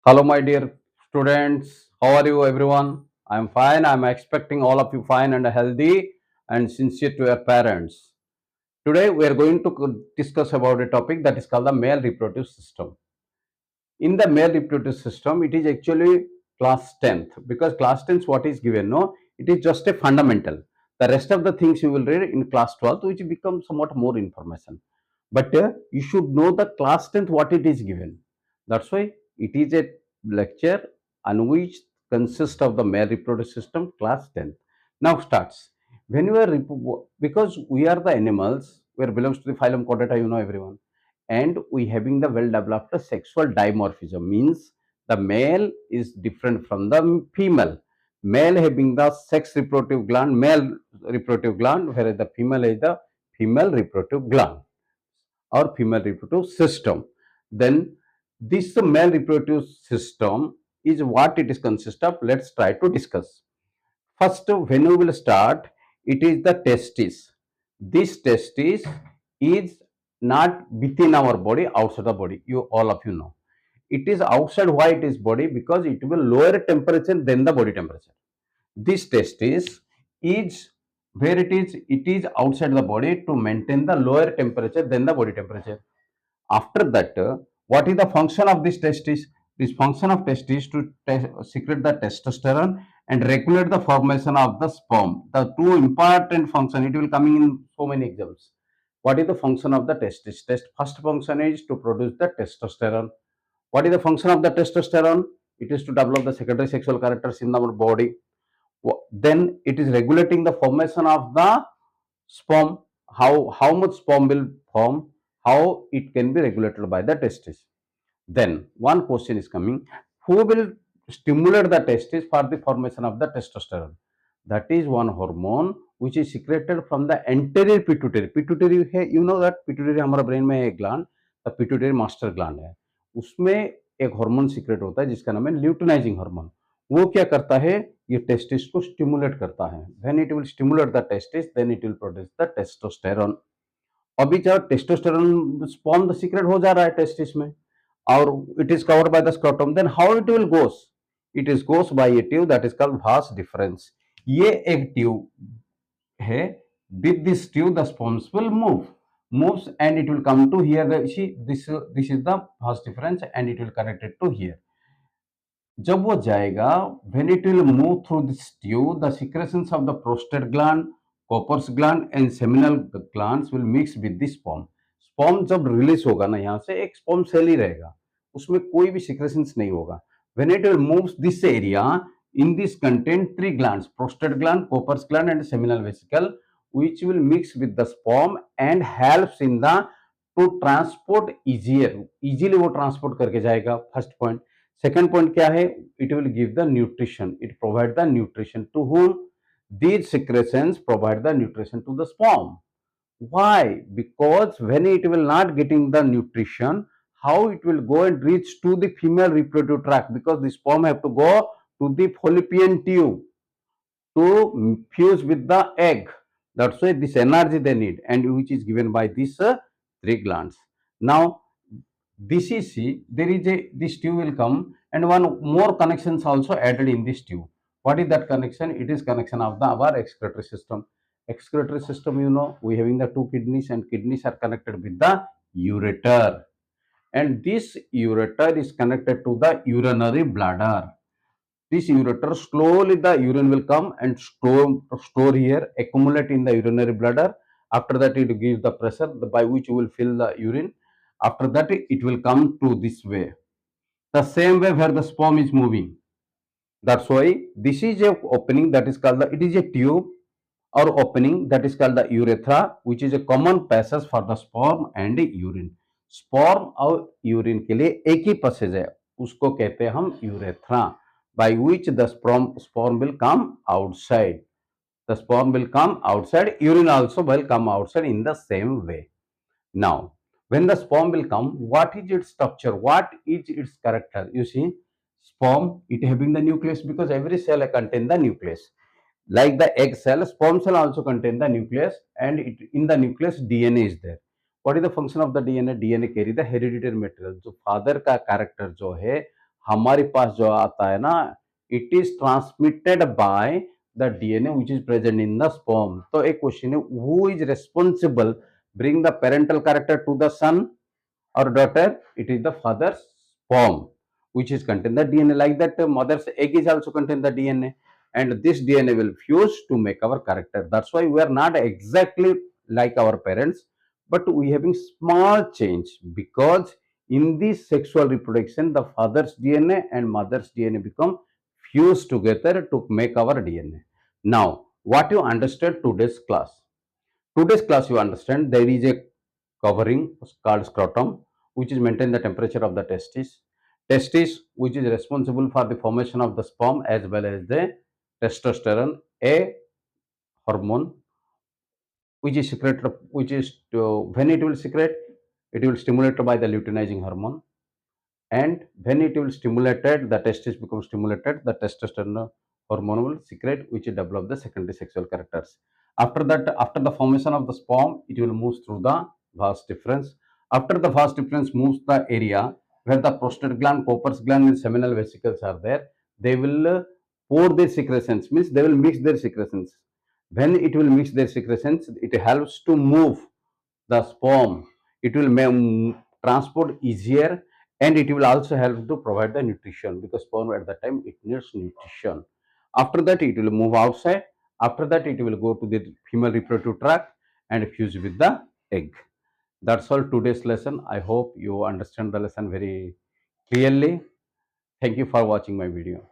Hello, my dear students. How are you, everyone? I'm fine. I'm expecting all of you fine and healthy and sincere to your parents. Today, we are going to discuss about a topic that is called the male reproductive system. In the male reproductive system, it is actually class 10th because class 10th, what is given? No, it is just a fundamental. The rest of the things you will read in class 12th, which becomes somewhat more information. But you should know the class 10th what it is given. That's why it is a lecture on which consists of the male reproductive system class 10th. Now starts. When you are because we are the animals, where belongs to the phylum Chordata, you know everyone, and we having the well developed sexual dimorphism means the male is different from the female. Male having the sex reproductive gland, male reproductive gland, whereas the female is the female reproductive gland or female reproductive system. Then this male reproductive system is what it is consist of. Let's try to discuss. First, when we will start, it is the testis. This testis is not within our body, outside the body. You all of you know. It is outside. Why it is body? Because it will lower temperature than the body temperature. This testis is where it is outside the body to maintain the lower temperature than the body temperature. After that, what is the function of this testis? This function of testis to secrete the testosterone and regulate the formation of the sperm. The two important function, it will coming in so many exams. What is the function of the testis? First function is to produce the testosterone. What is the function of the testosterone? It is to develop the secondary sexual characters in our body. Then it is regulating the formation of the sperm. How much sperm will form, how it can be regulated by the testis. Then one question is coming, who will stimulate the testis for the formation of the testosterone? That is one hormone which is secreted from the anterior pituitary. Pituitary है, you know that pituitary हमारा brain में एक gland, the pituitary master gland है, उसमें एक hormone secrete होता है जिसका नाम है ल्यूटिनाइजिंग हार्मोन. वो क्या करता है, ये टेस्टिस को स्टिमुलेट करता है. When it will stimulate the testis then it will produce the testosterone. अभी जब टेस्टोस्टेरोन स्पर्म सीक्रेट हो जा रहा है टेस्टिस में और it is covered by the scrotum, then how it will goes, it is goes by a tube that is called vas deferens. ये एक ट्यूब है. With this tube the sperms will moves and it will come to here. See, this is the vas difference and it will connect it to here. जब वो जाएगा, when it will move through this tube, the secretions of the prostate gland, Copper's gland and seminal glands will mix with the sperm. Sperm जब release होगा ना, यहाँ से एक sperm cell ही रहेगा, उसमें कोई भी secretions नहीं होगा. When it will moves this area, in this contain three glands: prostate gland, Copper's gland and seminal vesicle, which will mix with the sperm and helps in the to transport easier. Easily वो transport करके जाएगा. First point. Second point क्या है? It will give the nutrition. It provide the nutrition to whom? These secretions provide the nutrition to the sperm. Why? Because when it will not getting the nutrition, how it will go and reach to the female reproductive tract? Because the sperm have to go to the fallopian tube to fuse with the egg. That's why this energy they need, and which is given by these three glands. Now this is see, there is a this tube will come and one more connections also added in this tube. What is that connection? It is connection of the our excretory system. Excretory system, you know, we having the two kidneys and kidneys are connected with the ureter, and this ureter is connected to the urinary bladder. This ureter, slowly the urine will come and store here, accumulate in the urinary bladder. After that, it gives the pressure by which you will fill the urine. After that, it will come to this way, the same way where the sperm is moving. That's why this is a opening that is called the, it is a tube or opening that is called the urethra, which is a common passage for the sperm and urine. Sperm और urine के लिए एक ही passage है, उसको कहते हैं हम urethra, by which the sperm will come outside. The sperm will come outside, urine also will come outside in the same way. Now, when the sperm will come, what is its structure? What is its character? You see, sperm, it having the nucleus because every cell contain the nucleus. Like the egg cell, sperm cell also contain the nucleus, and in the nucleus DNA is there. What is the function of the DNA? DNA carry the hereditary material. जो father का character जो है, हमारे पास जो आता है ना, it is transmitted by the DNA which is present in the sperm. तो एक क्वेश्चन है, who is responsible bring the parental character to the son or daughter? It is the father's sperm which is contain the DNA. Like that, mother's egg is also contain the DNA, and this DNA will fuse to make our character. That's why we are not exactly like our parents, but we having small change, because in this sexual reproduction the father's DNA and mother's DNA become fused together to make our DNA. Now, what you understood today's class? Today's class, you understand, there is a covering called scrotum, which is maintain the temperature of the testis. Testis, which is responsible for the formation of the sperm as well as the testosterone, a hormone which is secreted, which is when it will secrete, it will stimulate by the luteinizing hormone, and when it will stimulated, the testis becomes stimulated, the testosterone hormone will secrete, which will develop the secondary sexual characters. After that, after the formation of the sperm, it will move through the vas deferens. After the vas deferens moves the area where the prostate gland, Cooper's gland and seminal vesicles are there, they will pour their secretions, means they will mix their secretions. When it will mix their secretions, it helps to move the sperm. It will transport easier, and it will also help to provide the nutrition, because sperm at that time it needs nutrition. After that, it will move outside. After that, it will go to the female reproductive tract and fuse with the egg. That's all today's lesson. I hope you understand the lesson very clearly. Thank you for watching my video.